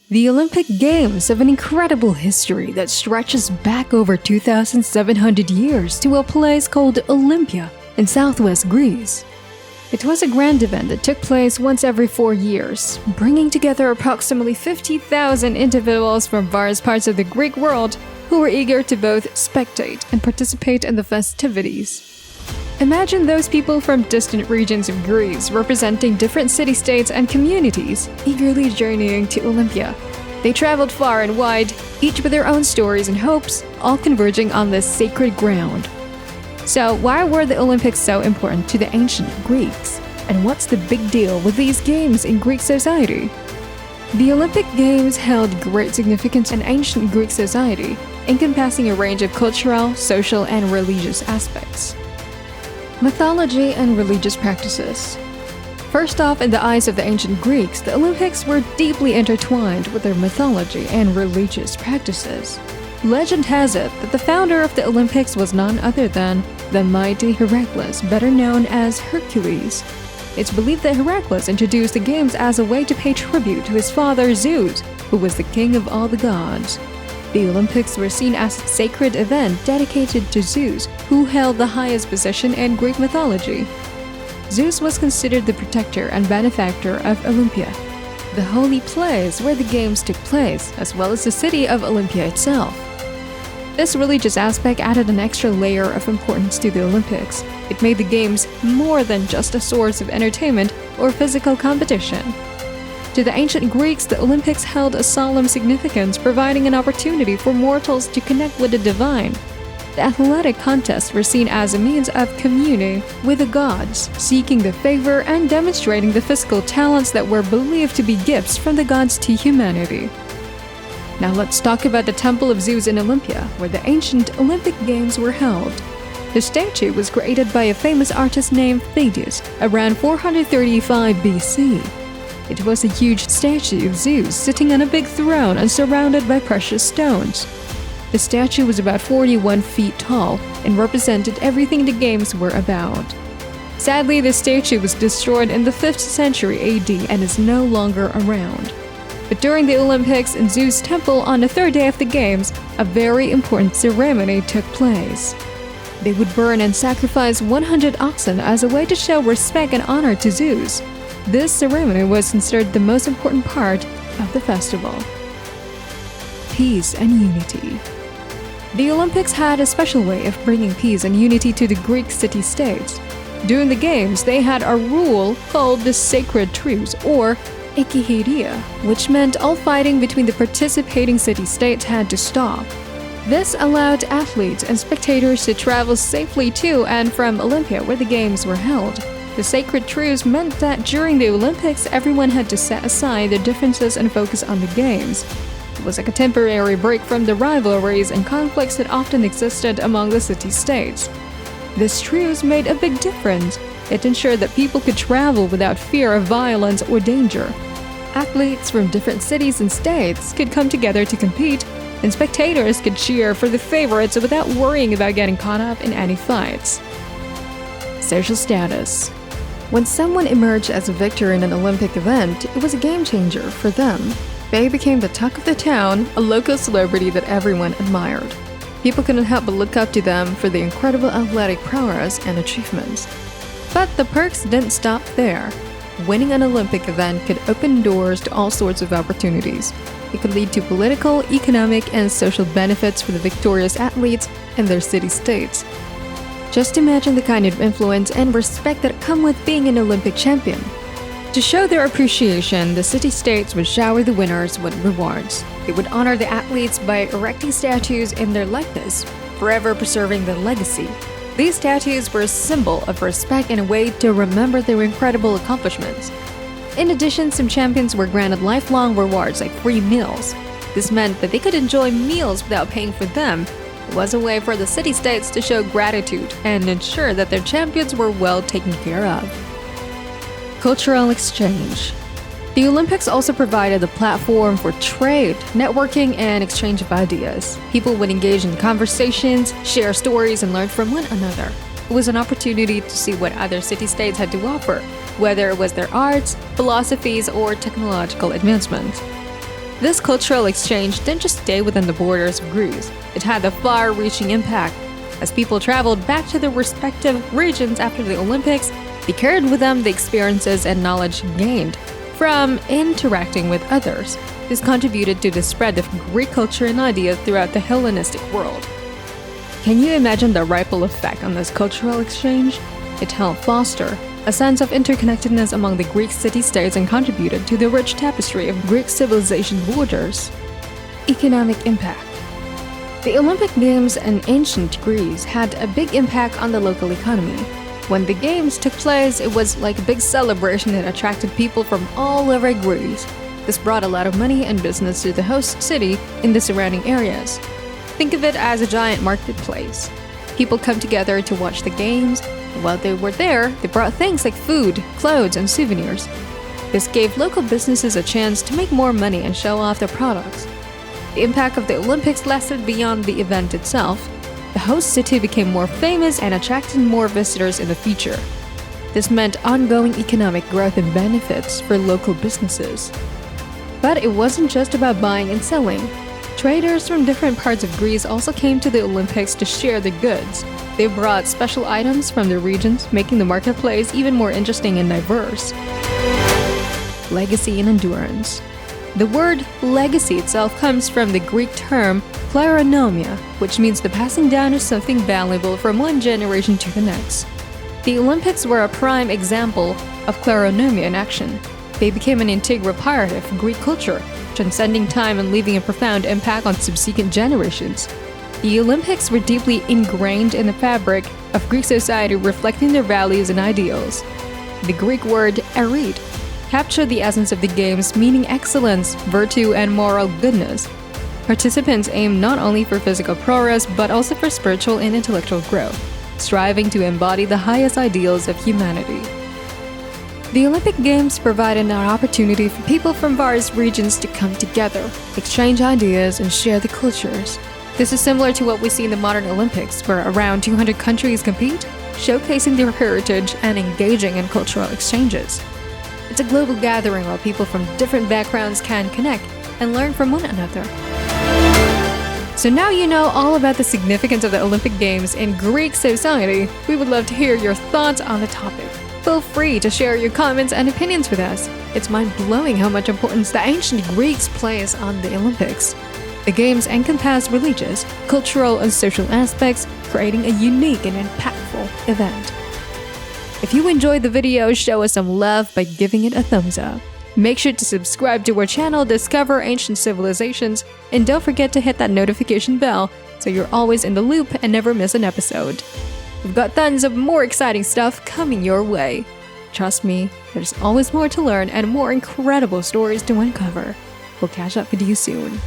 The Olympic Games have an incredible history that stretches back over 2,700 years to a place called Olympia in southwest Greece. It was a grand event that took place once every 4 years, bringing together approximately 50,000 individuals from various parts of the Greek world who were eager to both spectate and participate in the festivities. Imagine those people from distant regions of Greece representing different city-states and communities, eagerly journeying to Olympia. They traveled far and wide, each with their own stories and hopes, all converging on this sacred ground. So why were the Olympics so important to the ancient Greeks? And what's the big deal with these games in Greek society? The Olympic Games held great significance in ancient Greek society, encompassing a range of cultural, social, and religious aspects. Mythology and religious practices. First off, in the eyes of the ancient Greeks, the Olympics were deeply intertwined with their mythology and religious practices. Legend has it that the founder of the Olympics was none other than the mighty Heracles, better known as Hercules. It's believed that Heracles introduced the games as a way to pay tribute to his father Zeus, who was the king of all the gods. The Olympics were seen as a sacred event dedicated to Zeus, who held the highest position in Greek mythology. Zeus was considered the protector and benefactor of Olympia, the holy place where the games took place, as well as the city of Olympia itself. This religious aspect added an extra layer of importance to the Olympics. It made the games more than just a source of entertainment or physical competition. To the ancient Greeks, the Olympics held a solemn significance, providing an opportunity for mortals to connect with the divine. The athletic contests were seen as a means of communing with the gods, seeking their favor and demonstrating the physical talents that were believed to be gifts from the gods to humanity. Now let's talk about the Temple of Zeus in Olympia, where the ancient Olympic Games were held. The statue was created by a famous artist named Thetis around 435 BC. It was a huge statue of Zeus sitting on a big throne and surrounded by precious stones. The statue was about 41 feet tall and represented everything the games were about. Sadly, the statue was destroyed in the 5th century AD and is no longer around. But during the Olympics in Zeus' temple on the 3rd day of the games, a very important ceremony took place. They would burn and sacrifice 100 oxen as a way to show respect and honor to Zeus. This ceremony was considered the most important part of the festival. Peace and unity. The Olympics had a special way of bringing peace and unity to the Greek city-states. During the games, they had a rule called the sacred truce, or ekiheria, which meant all fighting between the participating city-states had to stop. This allowed athletes and spectators to travel safely to and from Olympia, where the games were held. The sacred truce meant that during the Olympics, everyone had to set aside their differences and focus on the games. It was like a temporary break from the rivalries and conflicts that often existed among the city-states. This truce made a big difference. It ensured that people could travel without fear of violence or danger. Athletes from different cities and states could come together to compete, and spectators could cheer for the favorites without worrying about getting caught up in any fights. Social status. When someone emerged as a victor in an Olympic event, it was a game changer for them. They became the talk of the town, a local celebrity that everyone admired. People couldn't help but look up to them for their incredible athletic prowess and achievements. But the perks didn't stop there. Winning an Olympic event could open doors to all sorts of opportunities. It could lead to political, economic, and social benefits for the victorious athletes and their city-states. Just imagine the kind of influence and respect that come with being an Olympic champion. To show their appreciation, the city-states would shower the winners with rewards. They would honor the athletes by erecting statues in their likeness, forever preserving their legacy. These statues were a symbol of respect and a way to remember their incredible accomplishments. In addition, some champions were granted lifelong rewards like free meals. This meant that they could enjoy meals without paying for them. It was a way for the city-states to show gratitude and ensure that their champions were well taken care of. Cultural exchange. The Olympics also provided a platform for trade, networking, and exchange of ideas. People would engage in conversations, share stories, and learn from one another. It was an opportunity to see what other city-states had to offer, whether it was their arts, philosophies, or technological advancements. This cultural exchange didn't just stay within the borders of Greece, it had a far-reaching impact. As people traveled back to their respective regions after the Olympics, they carried with them the experiences and knowledge gained from interacting with others. This contributed to the spread of Greek culture and ideas throughout the Hellenistic world. Can you imagine the ripple effect on this cultural exchange? It helped foster a sense of interconnectedness among the Greek city-states and contributed to the rich tapestry of Greek civilization borders. Economic impact. The Olympic Games in ancient Greece had a big impact on the local economy. When the Games took place, it was like a big celebration that attracted people from all over Greece. This brought a lot of money and business to the host city in the surrounding areas. Think of it as a giant marketplace. People come together to watch the Games. While they were there, they brought things like food, clothes, and souvenirs. This gave local businesses a chance to make more money and show off their products. The impact of the Olympics lasted beyond the event itself. The host city became more famous and attracted more visitors in the future. This meant ongoing economic growth and benefits for local businesses. But it wasn't just about buying and selling. Traders from different parts of Greece also came to the Olympics to share their goods. They brought special items from their regions, making the marketplace even more interesting and diverse. Legacy and endurance. The word legacy itself comes from the Greek term kleronomia, which means the passing down of something valuable from one generation to the next. The Olympics were a prime example of kleronomia in action. They became an integral part of Greek culture, transcending time and leaving a profound impact on subsequent generations. The Olympics were deeply ingrained in the fabric of Greek society, reflecting their values and ideals. The Greek word arete captured the essence of the Games, meaning excellence, virtue, and moral goodness. Participants aimed not only for physical progress but also for spiritual and intellectual growth, striving to embody the highest ideals of humanity. The Olympic Games provided an opportunity for people from various regions to come together, exchange ideas, and share the cultures. This is similar to what we see in the modern Olympics, where around 200 countries compete, showcasing their heritage and engaging in cultural exchanges. It's a global gathering where people from different backgrounds can connect and learn from one another. So now you know all about the significance of the Olympic Games in Greek society. We would love to hear your thoughts on the topic. Feel free to share your comments and opinions with us. It's mind-blowing how much importance the ancient Greeks place on the Olympics. The Games encompass religious, cultural, and social aspects, creating a unique and impactful event. If you enjoyed the video, show us some love by giving it a thumbs up. Make sure to subscribe to our channel, Discover Ancient Civilizations, and don't forget to hit that notification bell so you're always in the loop and never miss an episode. We've got tons of more exciting stuff coming your way. Trust me, there's always more to learn and more incredible stories to uncover. We'll catch up with you soon.